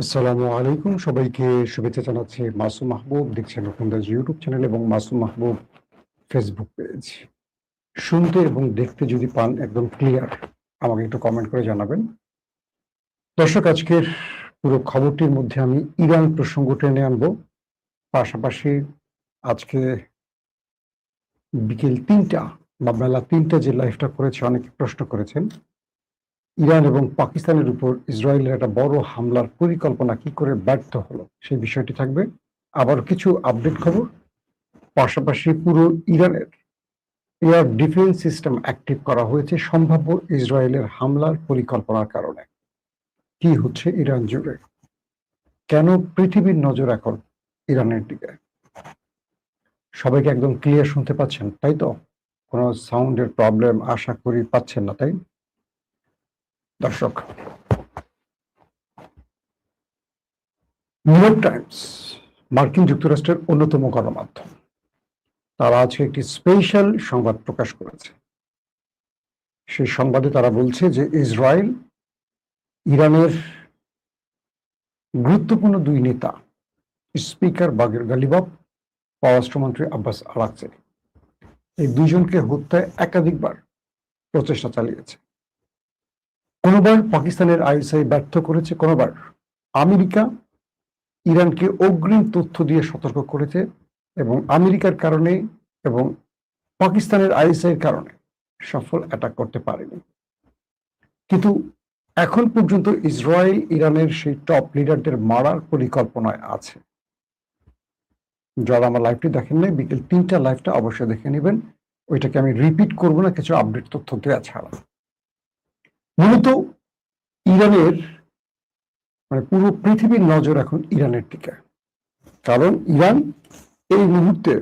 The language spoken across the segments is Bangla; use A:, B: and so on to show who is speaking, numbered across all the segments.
A: আসসালামু আলাইকুম, সবাইকে শুভেচ্ছা জানাচ্ছি। মাসুম মাহবুব দেখছেন রকমদাস ইউটিউব চ্যানেল এবং মাসুম মাহবুব ফেসবুক পেজ। শুনতে এবং দেখতে যদি পান একদম ক্লিয়ার, আমাকে একটু কমেন্ট করে জানাবেন। দর্শক, আজকের পুরো খবরটির মধ্যে আমি ইরান প্রসঙ্গ টেনে আনবো। পাশাপাশি আজকে বিকেল ৩টা বা বেলা ৩টা যে লাইভটা করেছে, অনেকে প্রশ্ন করেছেন ইরান এবং পাকিস্তানের উপর ইসরায়েলের একটা বড় হামলার পরিকল্পনা কি করে ব্যর্থ হলো, সেই বিষয়টি থাকবে। আবার কিছু আপডেট খবর, পাশাপাশি পুরো ইরানের এয়ার ডিফেন্স সিস্টেম অ্যাক্টিভ করা হয়েছে সম্ভাব্য ইসরায়েলের হামলার পরিকল্পনার কারণে। কি হচ্ছে ইরান জুড়ে, কেন পৃথিবীর নজর এখন ইরানের দিকে? সবাইকে একদম ক্লিয়ার শুনতে পাচ্ছেন, তাই তো? কোনো সাউন্ডের প্রবলেম আশা করি পাচ্ছেন না, তাই? দর্শক, নিউ ইয়র্ক টাইমস মার্কিন যুক্তরাষ্ট্রের অন্যতম গণমাধ্যম, তারা আজকে একটি স্পেশাল সংবাদ প্রকাশ করেছে। সেই সংবাদে তারা বলছে যে ইসরায়েল ইরানের গুরুত্বপূর্ণ দুই নেতা, স্পিকার বাগের গালিবাফ, পররাষ্ট্রমন্ত্রী আব্বাস আরাকচি, এই দুইজনকে হত্যায় একাধিকবার প্রচেষ্টা চালিয়েছে। কোনোবার পাকিস্তানের আইএসআই ব্যর্থ করেছে, কোনোবার আমেরিকা ইরানকে অগ্রিম তথ্য দিয়ে সতর্ক করেছে এবং আমেরিকার কারণে এবং পাকিস্তানের আইএসআই এর কারণে সফল অ্যাটাক করতে পারেনি। কিন্তু এখন পর্যন্ত ইসরায়েল ইরানের সেই টপ লিডারদের মারার পরিকল্পনায় আছে। যারা আমার লাইভটি দেখেন নাই, বিকেল ৩টা লাইভটা অবশ্যই দেখে নেবেন। ওইটাকে আমি রিপিট করব না কিছু আপডেট তথ্য দেওয়া ছাড়া। মূলত ইরানের পুরো পৃথিবীর নজর এখন ইরানের দিকে, কারণ ইরান এই মুহূর্তে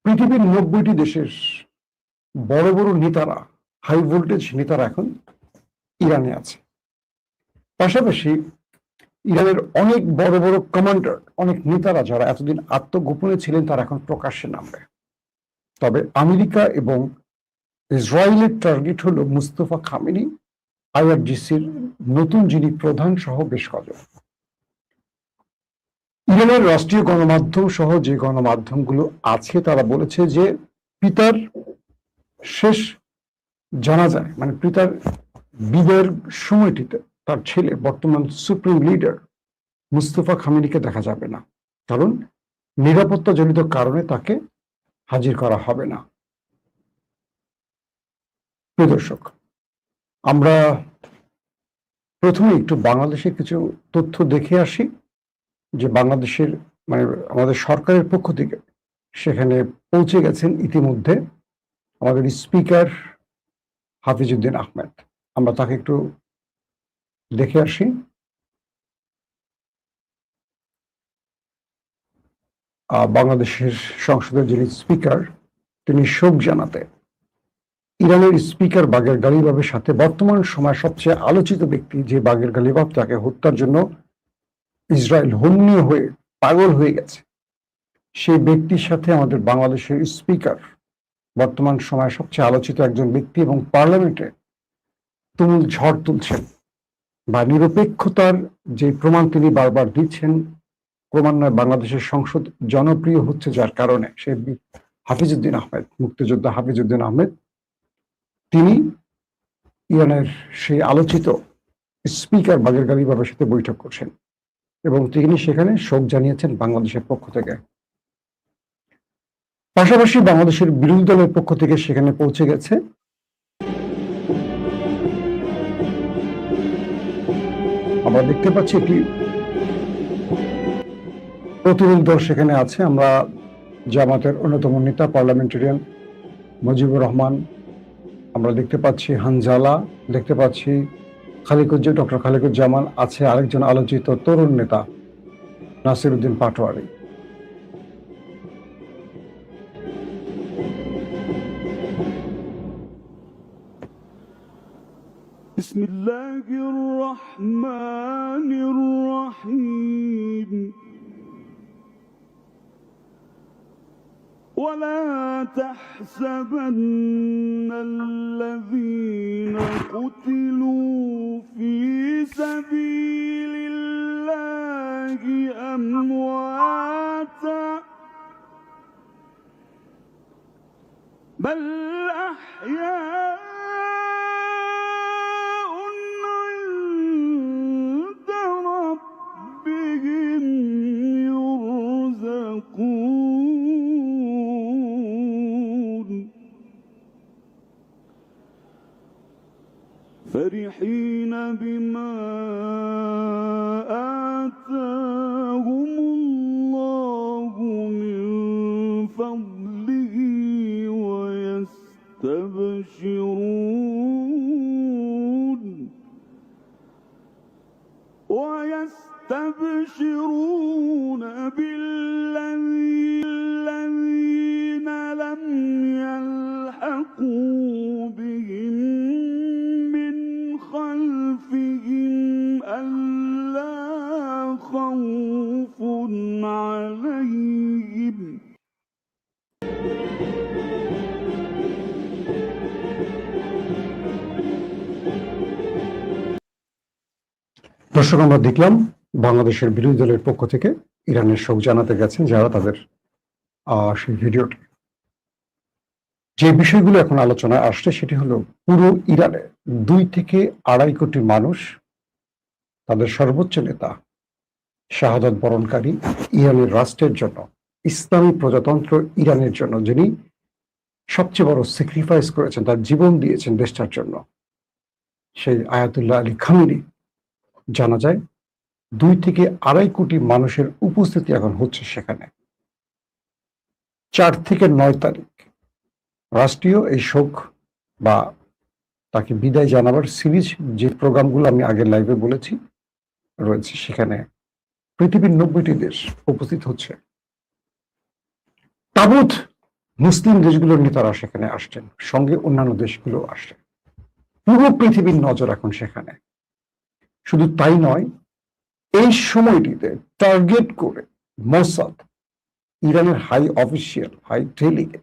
A: পৃথিবীর ৯০টি দেশের বড় বড় নেতারা, হাই ভোল্টেজ নেতারা এখন ইরানে আছে। পাশাপাশি ইরানের অনেক বড় বড় কমান্ডার, অনেক নেতারা যারা এতদিন আত্মগোপনে ছিলেন, তারা এখন প্রকাশ্যে নামবে। তবে আমেরিকা এবং ইসরায়েলের টার্গেট হলো মুস্তফা খামেনি, আইআরজিসির নতুন যিনি প্রধান সহ বেশ কজন। ইরানের রাষ্ট্রীয় গণমাধ্যম সহ যে গণমাধ্যমগুলো আছে তারা বলেছে যে পিতার শেষ জানাজায়, পিতার বিদায়ের সময়টিতে তার ছেলে বর্তমান সুপ্রিম লিডার মুস্তফা খামেনিকে দেখা যাবে না, কারণ নিরাপত্তাজনিত কারণে তাকে হাজির করা হবে না। প্রিয় দর্শক, আমরা প্রথমে একটু বাংলাদেশের কিছু তথ্য দেখে আসি যে বাংলাদেশের আমাদের সরকারের পক্ষ থেকে সেখানে পৌঁছে গেছেন ইতিমধ্যে আমাদের স্পিকার হাফিজউদ্দিন আহমেদ। আমরা তাকে একটু দেখে আসি। বাংলাদেশের সংসদের যিনি স্পিকার, তিনি শোক জানাতে ইরানের স্পিকার বাগের গালিবাফের সাথে বর্তমান সময় সবচেয়ে আলোচিত ব্যক্তি যে বাগের গালিবাফ, তাকে হত্যার জন্য ইসরায়েল হন্যে হয়ে পাগল হয়ে গেছে, সেই ব্যক্তির সাথে আমাদের বাংলাদেশের স্পিকার বর্তমান সময় সবচেয়ে আলোচিত একজন ব্যক্তি এবং পার্লামেন্টে তুমুল ঝড় তুলছেন বা নিরপেক্ষতার যে প্রমাণ তিনি বারবার দিচ্ছেন, ক্রমান্বয়ে বাংলাদেশের সংসদ জনপ্রিয় হচ্ছে, যার কারণে সে হাফিজউদ্দিন আহমেদ, মুক্তিযোদ্ধা হাফিজউদ্দিন আহমেদ, তিনি ইরানের সেই আলোচিত স্পিকার বাগের গালিবাফের সাথে বৈঠক করছেন এবং তিনি সেখানে শোক জানিয়েছেন বাংলাদেশের পক্ষ থেকে। পাশাপাশি বাংলাদেশের বিরোধী দলের পক্ষ থেকে সেখানে পৌঁছে গেছে আমরা দেখতে পাচ্ছি একটি প্রতিনিধি দল সেখানে আছে। আমরা জামাতের অন্যতম নেতা পার্লামেন্টারিয়ান মুজিবুর রহমান, আমরা দেখতে পাচ্ছি হানজালা, দেখতে পাচ্ছি ডক্টর খালিকুজ্জামান, আছে আরেকজন আলোচিত তরুণ নেতা নাসির উদ্দিন পাটোয়ারি।
B: বিসমিল্লাহির রহমানির রহিম। ولا تحسبن الذين قتلوا في سبيل أمواتا بل أحياء عند ربهم يرزقون فرحين بما آتاهم الله من فضله ويستبشرون بالذين لم يلحقوا بهم من خلفهم ألا خوف عليهم
A: দর্শক, আমরা দেখলাম বাংলাদেশের বিরোধী দলের পক্ষ থেকে ইরানের শোক জানাতে গেছেন যারা তাদের সেই ভিডিওটি। যে বিষয়গুলো এখন আলোচনায় আসছে সেটি হলো পুরো ইরানে 2 থেকে 2.5 কোটি মানুষ, তাদের সর্বোচ্চ নেতা শাহাদাত বরণকারী ইরানের রাষ্ট্রের জন্য, ইসলামী প্রজাতন্ত্র ইরানের জন্য, যিনি সবচেয়ে বড় স্যাক্রিফাইস করেছেন, তার জীবন দিয়েছেন দেশটার জন্য, সেই আয়াতুল্লাহ আলী খামেনি জানা যায় 2 থেকে 2.5 কোটি মানুষের উপস্থিতি এখন হচ্ছে সেখানে। 4 থেকে 9 তারিখ রাষ্ট্রীয় এই শোক বা তাকে বিদায় জানাবার সিরিজ, যে প্রোগ্রামগুলো আমি আগের লাইভে বলেছি রয়েছে, সেখানে পৃথিবীর 90টি দেশ উপস্থিত হচ্ছে। তাবৎ মুসলিম দেশগুলোর নেতারা সেখানে আসছেন, সঙ্গে অন্যান্য দেশগুলো আসছেন। পুরো পৃথিবীর নজর এখন সেখানে। শুধু তাই নয়, এই সময়টিতে টার্গেট করে মোসাদ, ইরানের হাই অফিসিয়াল, হাই টেলিগে,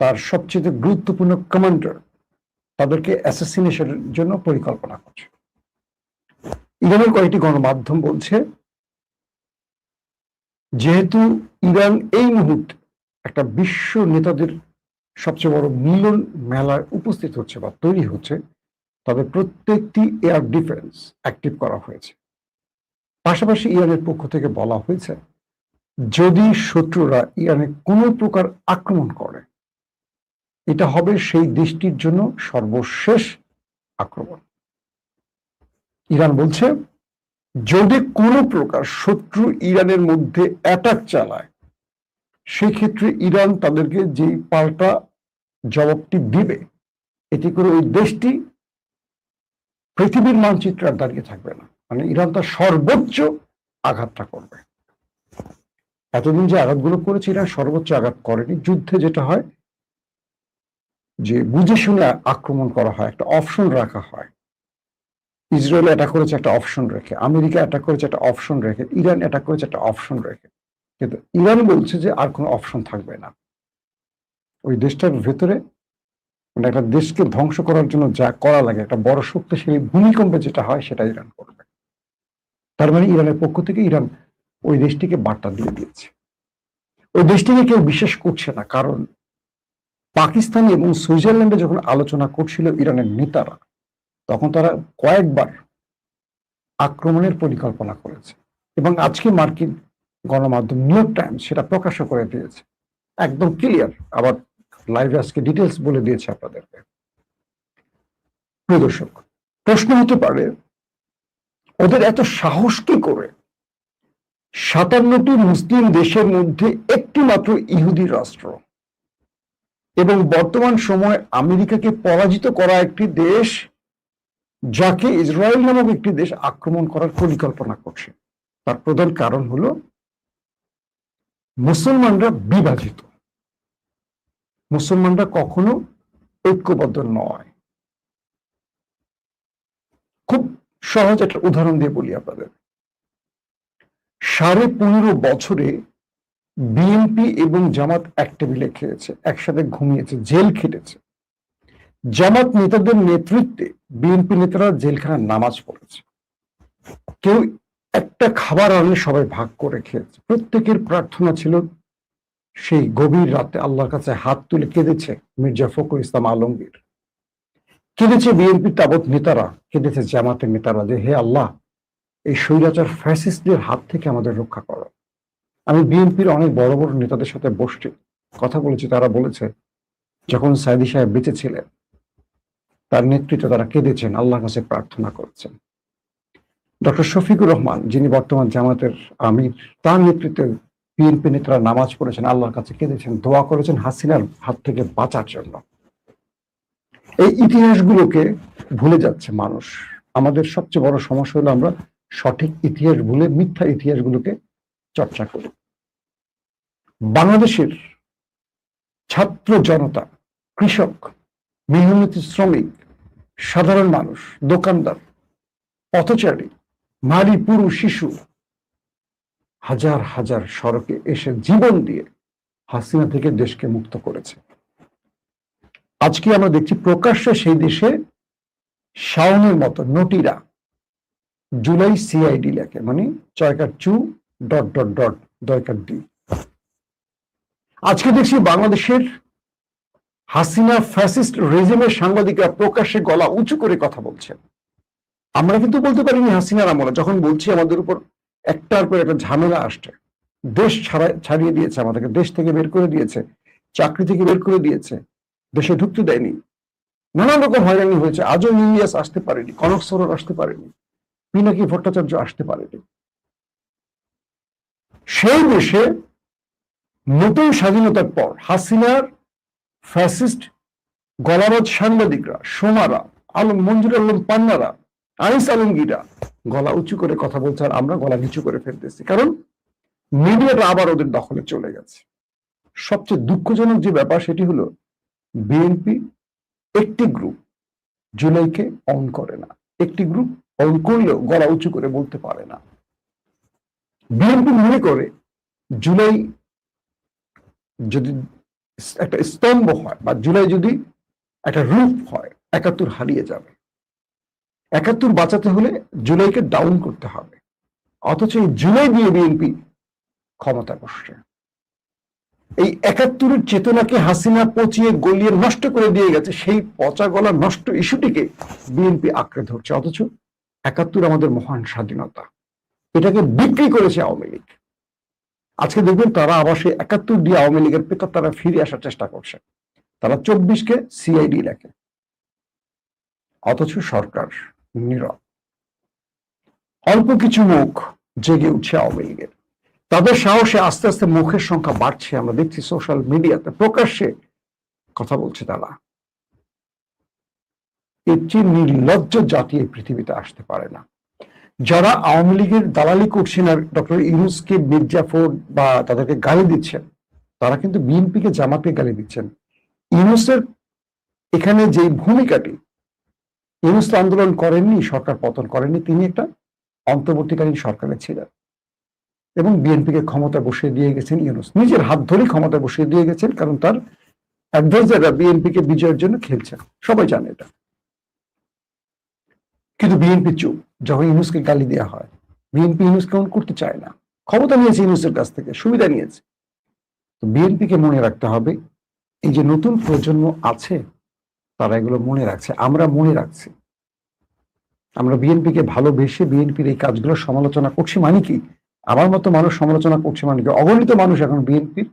A: তার সবচেয়ে গুরুত্বপূর্ণ কমান্ডার, তাদেরকে অ্যাসাসিনেশনের জন্য পরিকল্পনা করছে। ইরানের কয়েকটি গণমাধ্যম বলছে, যেহেতু ইরান এই মুহূর্তে একটা বিশ্ব নেতাদের সবচেয়ে বড় মিলন মেলায় উপস্থিত হচ্ছে বা তৈরি হচ্ছে, তবে প্রত্যেকটি এয়ার ডিফেন্স অ্যাক্টিভ করা হয়েছে। পাশাপাশি ইরানের পক্ষ থেকে বলা হয়েছে, যদি শত্রুরা ইরানে কোনো প্রকার আক্রমণ করে, এটা হবে সেই দেশটির জন্য সর্বশেষ আক্রমণ। ইরান বলছে, যদি কোনো প্রকার শত্রু ইরানের মধ্যে অ্যাটাক চালায়, সেক্ষেত্রে ইরান তাদেরকে যেই পাল্টা জবাবটি দিবে, এতে করে ওই দেশটি পৃথিবীর মানচিত্রে আর দাঁড়িয়ে থাকবে না। মানে ইরান তার সর্বোচ্চ আঘাতটা করবে। এতদিন যে আঘাতগুলো করেছে, ইরান সর্বোচ্চ আঘাত করেনি। যুদ্ধে যেটা হয় যে বুঝে শুনে আক্রমণ করা হয়, একটা অপশন রাখা হয়। ইসরায়েল অ্যাটাক করেছে একটা অপশন রেখে, আমেরিকা অ্যাটাক করেছে একটা অপশন রেখে, ইরান অ্যাটাক করেছে একটা অপশন রেখে। কিন্তু ইরান বলছে যে আর কোনো অপশন থাকবে না। ওই দেশটার ভেতরে, মানে একটা দেশকে ধ্বংস করার জন্য যা করা লাগে, একটা বড় শক্তিশালী ভূমিকম্পে যেটা হয়, সেটা ইরান করবে। তার মানে ইরানের পক্ষ থেকে ইরান ওই দেশটিকে বার্তা দিয়ে দিয়েছে। ওই দেশটিকে কেউ বিশ্বাস করছে না, কারণ পাকিস্তান এবং সুইজারল্যান্ডে যখন আলোচনা করছিল ইরানের নেতারা, তখন তারা কয়েকবার আক্রমণের পরিকল্পনা করেছে। এবং আজকে মার্কিন গণমাধ্যম নিউ ইয়র্ক টাইমস সেটা প্রকাশ করে দিয়েছে, একদম ক্লিয়ার। আবার লাইভে আজকে ডিটেলস বলে দিয়েছে আপনাদেরকে। প্রিয় দর্শক, প্রশ্ন হতে পারে, ওদের এত সাহস কি করে 57টি মুসলিম দেশের মধ্যে একটি মাত্র ইহুদি রাষ্ট্র এবং বর্তমান সময়ে আমেরিকাকে পরাজিত করা একটি দেশ, যাকে ইসরায়েল নামক একটি দেশ আক্রমণ করার পরিকল্পনা করছে? তার প্রধান কারণ হলো মুসলমানরা বিভাজিত। মুসলমানরা কখনো ঐক্যবদ্ধ নয়। খুব সহজ একটা উদাহরণ দিয়ে বলি আপনাদের। 15.5 বছরে বিএনপি এবং জামাত এক টেবিলে খেয়েছে, একসাথে ঘুমিয়েছে, জেল খেটেছে। জামাত নেতাদের নেতৃত্বে বিএনপি নেতারা জেলখানায় নামাজ পড়েছে। কেউ একটা খাবার আনলে সবাই ভাগ করে খেয়েছে। প্রত্যেকের প্রার্থনা ছিল, সেই গভীর রাতে আল্লাহর কাছে হাত তুলে কেঁদেছে মির্জা ফখরুল ইসলাম আলমগীর, কেঁদেছে বিএনপির তাবৎ নেতারা, কেঁদেছে জামাতের নেতারা যে হে আল্লাহ, এই স্বৈরাচার ফ্যাসিস্টদের হাত থেকে আমাদের রক্ষা করো। আমি বিএনপির অনেক বড় বড় নেতাদের সাথে বসছি, কথা বলেছি, তারা বলেছে যখন সাইদি সাহেব বেঁচে ছিলেন তার নেতৃত্বে তারা কেঁদেছেন, আল্লাহর কাছে প্রার্থনা করেছেন। ডক্টর শফিকুর রহমান, যিনি বর্তমান জামাতের আমির, তার নেতৃত্বে বিএনপি নেতারা নামাজ পড়েছেন, আল্লাহর কাছে কেঁদেছেন, দোয়া করেছেন হাসিনার হাত থেকে বাঁচার জন্য। এই ইতিহাসগুলোকে ভুলে যাচ্ছে মানুষ। আমাদের সবচেয়ে বড় সমস্যা হলো আমরা সঠিক ইতিহাস ভুলে মিথ্যা ইতিহাসগুলোকে চর্চা করি। বাংলাদেশের ছাত্র জনতা, কৃষক, মেহনতি শ্রমিক, সাধারণ মানুষ, দোকানদার, পথচারী, নারী, পুরুষ, শিশু হাজার হাজার সড়কে এসে জীবন দিয়ে হাসিনা থেকে দেশকে মুক্ত করেছে। আজকে আমরা দেখছি প্রকাশ্যে সেই দেশে শাওনের মতো নটিরা জুলাই সিআইডি লেখে, মানে চয়কার চু ডট ডট ডট দয়কার ডি। আজকে দেখছি বাংলাদেশের হাসিনা ফ্যাসিস্ট রেজিমের সাংবাদিকরা প্রকাশ্যে গলা উঁচু করে কথা বলছেন। আমরা কিন্তু বলতে পারিনি হাসিনার আমলে, যখন বলছি আমাদের উপর একটার পর একটা ঝামেলা আসছে, দেশ ছাড়িয়ে দিয়েছে, আমাদেরকে দেশ থেকে বের করে দিয়েছে, চাকরি থেকে বের করে দিয়েছে, দেশে ঢুকতে দেয়নি, নানান রকম হয়রানি হয়েছে। আজও ইলিয়াস আসতে পারেনি, কনক সরোর আসতে পারেনি, পিনাকি ভট্টাচার্য আসতে পারেনি। সেই দেশে নতুন স্বাধীনতার পর হাসিনার ফ্যাসিস্ট গলাবাজ সাংবাদিকরা, সোমারা, মঞ্জুর আলম পান্নারা, আনিস আলমগীরা গলা উঁচু করে কথা বলছে, আর আমরা গলা নিচু করে ফেলতেছি, কারণ মিডিয়াটা আবার ওদের দখলে চলে গেছে। সবচেয়ে দুঃখজনক যে ব্যাপার সেটি হলো বিএনপি একটি গ্রুপ জুলাইকে অন করে না, একটি গ্রুপ অন করলেও গলা উঁচু করে বলতে পারে না। বিএনপি মনে করে জুলাই যদি একটা স্তম্ভ হয় বা জুলাই যদি একটা রূপ হয়, ৭১ হারিয়ে যাবে। ৭১ বাঁচাতে হলে জুলাইকে ডাউন করতে হবে। অথচ এই জুলাই দিয়ে বিএনপি ক্ষমতায় বসছে। এই ৭১-এর চেতনাকে হাসিনা পচিয়ে গলিয়ে নষ্ট করে দিয়ে গেছে। সেই পচা গলা নষ্ট ইস্যুটিকে বিএনপি আঁকড়ে ধরছে। অথচ ৭১ আমাদের মহান স্বাধীনতা, এটাকে বিক্রি করেছে আওয়ামী লীগ। আজকে দেখবেন তারা আবার সেই ৭১ দিয়ে আওয়ামী লীগের পেতর তারা ফিরে আসার চেষ্টা করছে। তারা ২৪কে সিআইডি লেখে, অথচ সরকার নীরব। অল্প কিছু মুখ জেগে উঠছে আওয়ামী লীগের, তাদের সাহসে আস্তে আস্তে মুখের সংখ্যা বাড়ছে। আমরা দেখছি সোশ্যাল মিডিয়াতে প্রকাশ্যে কথা বলছে তারা। এর চেয়ে নির্লজ্জ জাতি এই পৃথিবীতে আসতে পারে না। যারা আওয়ামী লীগের দালালি করছেন আর ডক্টর ইউনূসকে মির্জাফর বা তাদেরকে গালি দিচ্ছেন, তারা কিন্তু বিএনপিকে জামাতকে গালি দিচ্ছেন। ইউনূসের এখানে যে ভূমিকাটি, ইউনূস তো আন্দোলন করেননি, সরকার পতন করেননি, তিনি একটা অন্তর্বর্তীকালীন সরকারে ছিলেন এবং বিএনপিকে ক্ষমতা বসিয়ে দিয়ে গেছেন ইউনূস, নিজের হাত ধরে ক্ষমতা বসিয়ে দিয়ে গেছেন, কারণ তার অ্যাডভাইজাররা বিএনপিকে বিজয়ের জন্য খেলছেন, সবাই জানে এটা। কিন্তু বিএনপি চুপ যখন ইউনূসকে গালি দেওয়া হয়। বিএনপি ইউনূসকে অন করতে চায় না, ক্ষমতা নিয়েছে ইউনূসের কাছ থেকে, সুবিধা নিয়েছে। তো বিএনপিকে মনে রাখতে হবে, এই যে নতুন প্রজন্ম আছে তারা এগুলো মনে রাখছে, আমরা মনে রাখছি। আমরা বিএনপিকে ভালোবেসে বিএনপির এই কাজগুলো সমালোচনা করছি মানে কি? আমার মতো মানুষ সমালোচনা করছে মানে কি? অগণিত মানুষ এখন বিএনপির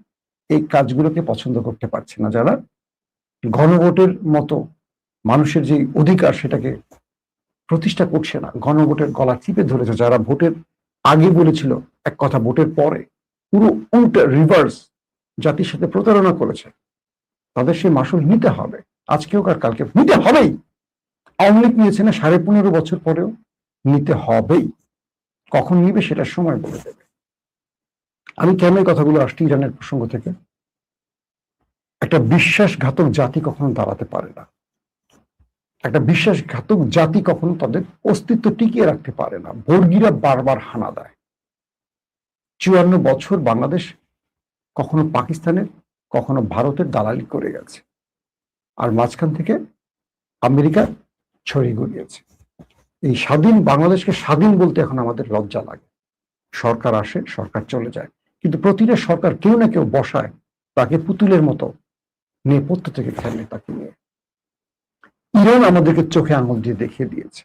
A: এই কাজগুলোকে পছন্দ করতে পারছে না, যারা গণভোটের মতো মানুষের যে অধিকার সেটাকে প্রতিষ্ঠা করছে না, গণভোটের গলা চিপে ধরেছে, যারা ভোটের আগে বলেছিল এক কথা, ভোটের পরে পুরো উল্টা রিভার্স জাতির সাথে প্রতারণা করেছে, তাদের সেই মাসুল নিতে হবে, আজকেও আর কালকে নিতে হবেই। আওয়ামী লীগ নিয়েছে না ১৫.৫ বছর পরেও নিতে হবেই। কখন নিবে সেটা সময় বলে দেবে। আমি কেন এই কথাগুলো আসছি ইরানের প্রসঙ্গ থেকে? একটা বিশ্বাসঘাতক জাতি কখনো দাঁড়াতে পারে না, একটা বিশ্বাসঘাতক জাতি কখনো তাদের অস্তিত্ব টিকিয়ে রাখতে পারে না। বর্গীরা বারবার হানা দেয়। ৫৪ বছর বাংলাদেশ কখনো পাকিস্তানের কখনো ভারতের দালালি করে গেছে, আর মাঝখান থেকে আমেরিকা ছড়িয়ে গড়িয়েছে। এই স্বাধীন বাংলাদেশকে স্বাধীন বলতে এখন আমাদের লজ্জা লাগে। সরকার আসে, সরকার চলে যায়, কিন্তু প্রতিটা সরকার কেউ না কেউ বসায় তাকে পুতুলের মতো নেপথ্য থেকে খেলে তাকে নিয়ে। ইরান আমাদেরকে চোখে আঙুল দিয়ে দেখিয়ে দিয়েছে,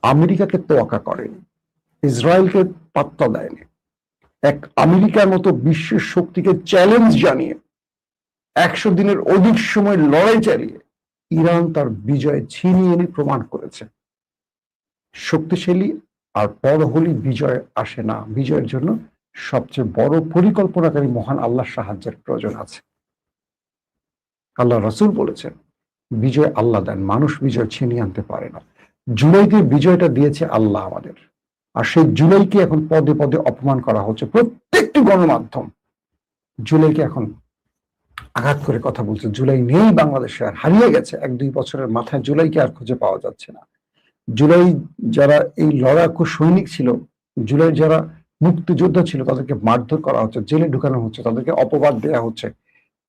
A: আমেরিকাকে তোয়াক্কা করেনি, ইসরায়েলকে পাত্তা দেয়নি। এক আমেরিকার মতো বিশ্বের শক্তিকে চ্যালেঞ্জ জানিয়ে 100 দিনের অধিক সময় লড়াই চালিয়ে ইরান তার বিজয় ছিনিয়ে এনে প্রমাণ করেছে শক্তিশালী আর বড় হলে বিজয় আসে না, বিজয়ের জন্য সবচেয়ে বড় পরিকল্পনাকারী মহান আল্লাহর সাহায্যের প্রয়োজন আছে। আল্লাহ রাসূল বলেছেন, বিজয় আল্লাহ দেন, মানুষ বিজয় ছিনিয়ে আনতে পারে না। জুলাইতে বিজয়টা দিয়েছে আল্লাহ আমাদের, আর সেই জুলাইকে এখন পদে পদে অপমান করা হচ্ছে। প্রত্যেকটি গণমাধ্যম জুলাইকে এখন আঘাত করে কথা বলছে। জুলাই নেই বাংলাদেশে, আর হারিয়ে গেছে। 1-2 বছরের মাথায় জুলাইকে আর খুঁজে পাওয়া যাচ্ছে না। জুলাই যারা এই লড়াকু সৈনিক ছিল, জুলাই যারা মুক্তিযোদ্ধা ছিল, তাদেরকে মারধর করা হচ্ছে, জেলে ঢুকানো হচ্ছে, তাদেরকে অপবাদ দেওয়া হচ্ছে,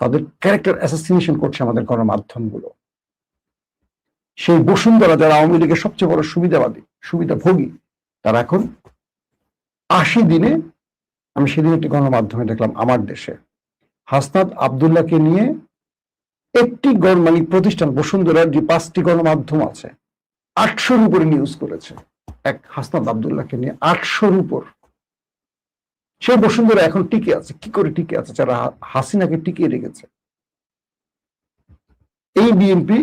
A: তাদের ক্যারেক্টার অ্যাসাসিনেশন করছে আমাদের গণমাধ্যমগুলো। সেই বসুন্ধরা যারা আওয়ামী লীগের সবচেয়ে বড় সুবিধাভোগী, তারা এখন 80 দিনে, আমি সেদিন একটি গণমাধ্যমে দেখলাম আমার দেশে, হাসনাত আব্দুল্লাহকে নিয়ে একটি প্রতিষ্ঠান, বসুন্ধরার যে 5টি গণমাধ্যম আছে, 800-র উপরে নিউজ করেছে এক হাসনাত আব্দুল্লাহকে নিয়ে, 800-র উপর। সেই বসুন্ধরা এখন টিকে আছে। কি করে টিকে আছে? যারা হাসিনাকে টিকিয়ে রেখেছে। এই বিএনপি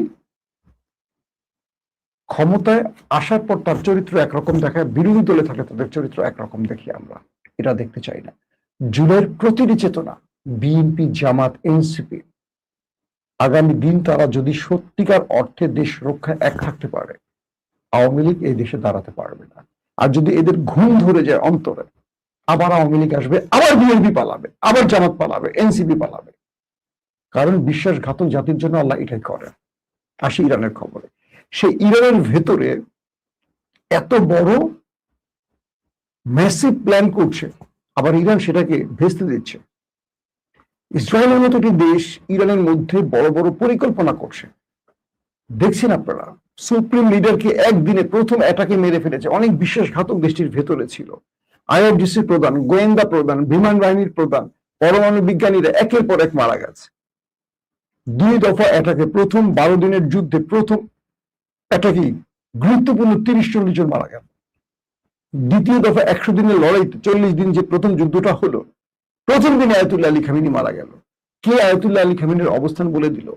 A: ক্ষমতায় আসার পর তার চরিত্র একরকম দেখায়, বিরোধী দলে থাকলে তাদের চরিত্র একরকম দেখি আমরা। এটা দেখতে চাই না। জুলাইয়ের প্রতিটি চেতনা, বিএনপি, জামাত, এনসিপি, আগামী দিন তারা যদি সত্যিকার অর্থে দেশ রক্ষায় এক থাকতে পারে, আওয়ামী লীগ এই দেশে দাঁড়াতে পারবে না। আর যদি এদের ঘুম ধরে যায় অন্তরে, আবার আওয়ামী লীগ আসবে, আবার বিএনপি পালাবে, আবার জামাত পালাবে, এনসিপি পালাবে। কারণ বিশ্বাসঘাতক জাতির জন্য আল্লাহ এটাই করে। আসি ইরানের খবরে। সেই ইরানের ভেতরে এত বড় ম্যাসিভ প্ল্যান করছে, আবার ইরান সেটাকে ভেস্তে দিচ্ছে। ইসরায়েলের মতো একটি দেশ ইরানের মধ্যে বড় বড় পরিকল্পনা করছে। দেখছেন আপনারা, সুপ্রিম লিডারকে একদিনে প্রথম অ্যাটাকে মেরে ফেলেছে। অনেক বিশ্বাসঘাতক দেশটির ভেতরে ছিল। আইআরজিসি প্রধান, গোয়েন্দা প্রধান, বিমান বাহিনীর প্রধান, পরমাণু বিজ্ঞানীরা একের পর এক মারা গেছে। 2 দফা অ্যাটাকে, প্রথম 12 দিনের যুদ্ধে প্রথম অ্যাটাকেই গুরুত্বপূর্ণ 30-40 জন মারা গেল। দ্বিতীয় দফা 100 দিনের লড়াইতে 40 দিন যে প্রথম যুদ্ধটা হলো, প্রথম দিনে আয়াতুল্লাহ আলী খামেনি মারা গেল। কে আয়াতুল্লাহ আলী খামেনির অবস্থান বলে দিল?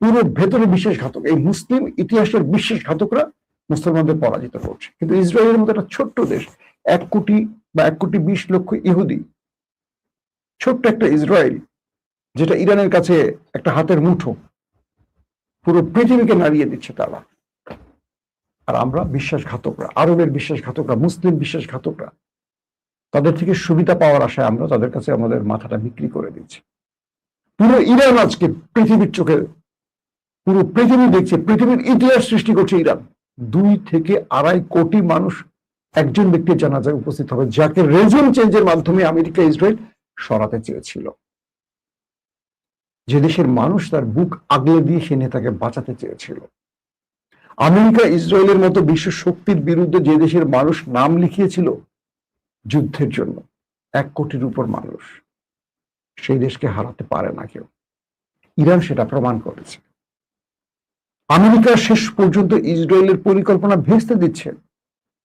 A: পুরো ভেতরে বিশ্বাসঘাতক। এই মুসলিম ইতিহাসের বিশ্বাসঘাতকরা মুসলমানদের পরাজিত করছে। কিন্তু ইসরায়েলের মতো একটা ছোট্ট দেশ, 1 কোটি বা 1,20,00,000 ইহুদি, ছোট্ট একটা ইসরায়েল, যেটা ইরানের কাছে একটা হাতের মুঠো, পুরো পৃথিবীকে নাড়িয়ে দিচ্ছে তারা। আর আমরা বিশ্বাসঘাতকরা, আরবের বিশ্বাসঘাতকরা, মুসলিম বিশ্বাসঘাতকরা, তাদের থেকে সুবিধা পাওয়ার আশায় আমরা তাদের কাছে আমাদের মাথাটা বিক্রি করে দিচ্ছি। পুরো ইরান আজকে পৃথিবীর চোখে, পুরো পৃথিবী দেখছে, পৃথিবীর ইতিহাস সৃষ্টি করছে ইরান। 2 থেকে 2.5 কোটি মানুষ একজন ব্যক্তির জানাজায় উপস্থিত হবে, যাকে রেজিম চেঞ্জের মাধ্যমে আমেরিকা, ইসরায়েল সরাতে চেয়েছিল। যে দেশের মানুষ তার বুক আগলে দিয়ে সে নেতাকে বাঁচাতে চেয়েছিল। আমেরিকা, ইসরায়েলের মতো বিশ্ব শক্তির বিরুদ্ধে যে দেশের মানুষ নাম লিখিয়েছিল যুদ্ধের জন্য, 1 কোটির উপর মানুষ, সেই দেশকে হারাতে পারে না কেউ। ইরান সেটা প্রমাণ করেছে। আমেরিকা শেষ পর্যন্ত ইসরায়েলের পরিকল্পনা ভেস্তে দিচ্ছে,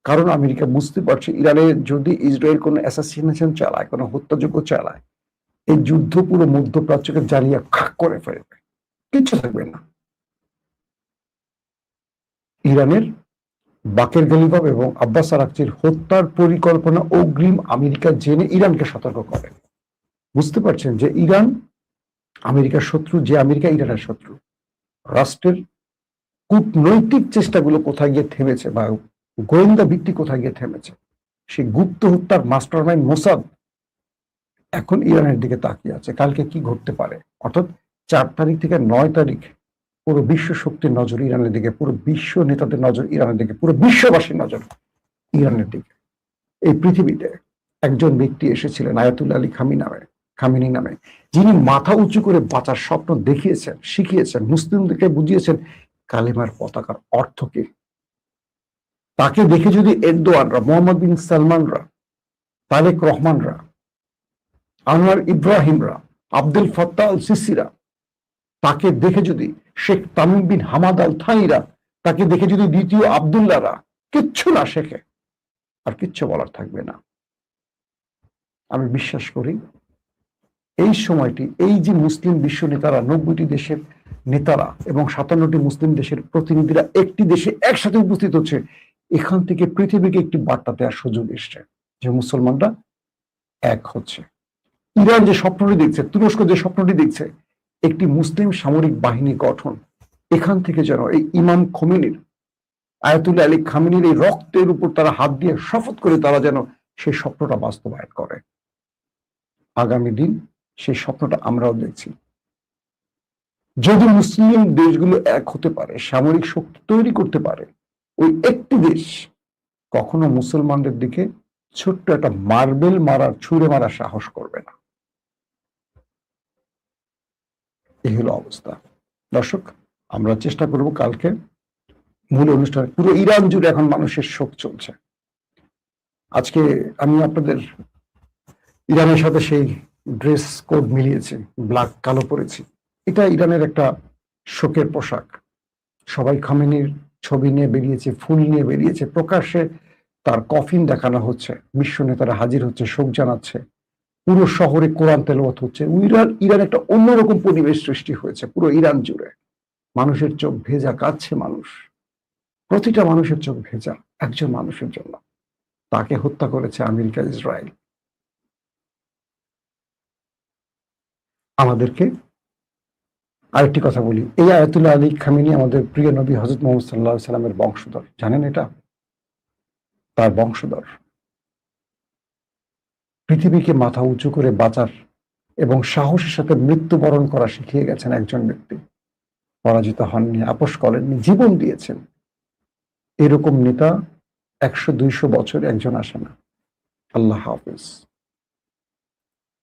A: কারণ আমেরিকা বুঝতে পারছে ইরানে যদি ইসরায়েল কোনো অ্যাসাসিনেশন চালায়, কোনো হত্যাযজ্ঞ চালায়, এই যুদ্ধ পুরো মধ্যপ্রাচ্যকে জ্বালিয়ে খাক করে ফেলবে, কিচ্ছু থাকবে না। ইরানের বাকের গালিবাফ এবং আব্বাস আরাকচির হত্যার পরিকল্পনা অগ্রিম আমেরিকা জেনে ইরানকে সতর্ক করে। বুঝতে পারছেন যে ইরান আমেরিকার শত্রু, যে আমেরিকা ইরানের শত্রু। রাষ্ট্রের কূটনৈতিক চেষ্টাগুলো কোথায় গিয়ে থেমেছে, বা গোয়েন্দা ভিত্তি কোথায় গিয়ে থেমেছে। সেই গুপ্ত হত্যার মাস্টারমাইন্ড মোসাদ এখন ইরানের দিকে তাকিয়ে আছে, কালকে কি ঘটতে পারে। অর্থাৎ 4 তারিখ থেকে 9 তারিখ পুরো বিশ্ব শক্তির নজর ইরানের দিকে, পুরো বিশ্ব নেতাদের নজর ইরানের দিকে, পুরো বিশ্ববাসীর নজর ইরানের দিকে। এই পৃথিবীতে একজন ব্যক্তি এসেছিলেন আয়াতুল্লাহ আলী খামেনি নামে, যিনি মাথা উঁচু করে বাঁচার স্বপ্ন দেখিয়েছেন, শিখিয়েছেন, মুসলিমদেরকে বুঝিয়েছেন কালেমার পতাকার অর্থ কি। তাকে দেখে যদি এরদোয়ানরা, মোহাম্মদ বিন সালমানরা তারেক রহমানরা, আনোয়ার ইব্রাহিমরা, আব্দুল ফাত্তাহ আল সিসিরা, তাকে দেখে যদি Sheikh Tamim bin Hamad al থাইরা, তাকে দেখে যদি দ্বিতীয় আব্দুল্লাহরা কিচ্ছু না শেখে, আর কিচ্ছু বলার থাকবে না। আমি বিশ্বাস করি এই সময়টি, এই যে মুসলিম বিশ্ব নেতারা, 90টি দেশের নেতারা এবং 57টি মুসলিম দেশের প্রতিনিধিরা একটি দেশে একসাথে উপস্থিত হচ্ছে, এখান থেকে পৃথিবীকে একটি বার্তা দেওয়ার সুযোগ এসছে যে মুসলমানরা এক হচ্ছে। ইরান যে স্বপ্নটি দেখছে, তুরস্ক যে স্বপ্নটি দেখছে, একটি মুসলিম সামরিক বাহিনী গঠন, এখান থেকে যেন এই ইমাম খোমেনির, আয়াতুল্লাহ আলী খামেনির এই রক্তের উপর তারা হাত দিয়ে শপথ করে তারা যেন সেই স্বপ্নটা বাস্তবায়ন করে। আগামী দিন সেই স্বপ্নটা আমরাও দেখছি। যদি মুসলিম দেশগুলো এক হতে পারে, সামরিক শক্তি তৈরি করতে পারে, ওই একটি দেশ কখনো মুসলমানদের দিকে ছোট্ট একটা মার্বেল মারার, ছুঁড়ে মারার সাহস করবে না। এই হলো অবস্থা। দর্শক, আমরা চেষ্টা করব কালকে মূল অনুষ্ঠানে, পুরো ইরান জুড়ে এখন মানুষের শোক চলছে। আজকে আমি আপনাদের ইরানের সাথে সেই ড্রেস কোড মিলিয়েছি, ব্ল্যাক কালো পরেছি। এটা ইরানের একটা শোকের পোশাক। সবাই খামেনির ছবি নিয়ে বেরিয়েছে, ফুল নিয়ে বেরিয়েছে, প্রকাশ্যে তার কফিন দেখানো হচ্ছে, বিশ্ব নেতারা হাজির হচ্ছে, শোক জানাচ্ছে, পুরো শহরে কোরআন তেলাওয়াত হচ্ছে। ইরান একটা অন্যরকম পরিবেশ সৃষ্টি হয়েছে পুরো ইরান জুড়ে। মানুষের চোখ ভেজা, কাঁদছে মানুষ, প্রতিটা মানুষের চোখ ভেজা একজন মানুষের জন্য। তাকে হত্যা করেছে আমেরিকা, ইসরায়েল। আমাদেরকে আরেকটি কথা বলি, এই আয়াতুল্লাহ আলী খামেনি আমাদের প্রিয় নবী হযরত মুহাম্মদ সাল্লাল্লাহু আলাইহি সাল্লামের বংশধর, জানেন এটা? তার বংশধর। পৃথিবীকে মাথা উঁচু করে বাঁচার এবং সাহসের সাথে মৃত্যুবরণ করা শিখিয়ে গেছেন একজন ব্যক্তি। পরাজিত হননি, আপোষ করেননি, জীবন দিয়েছেন। এরকম নেতা 100-200 বছরে একজন আসে না। আল্লাহ হাফেজ।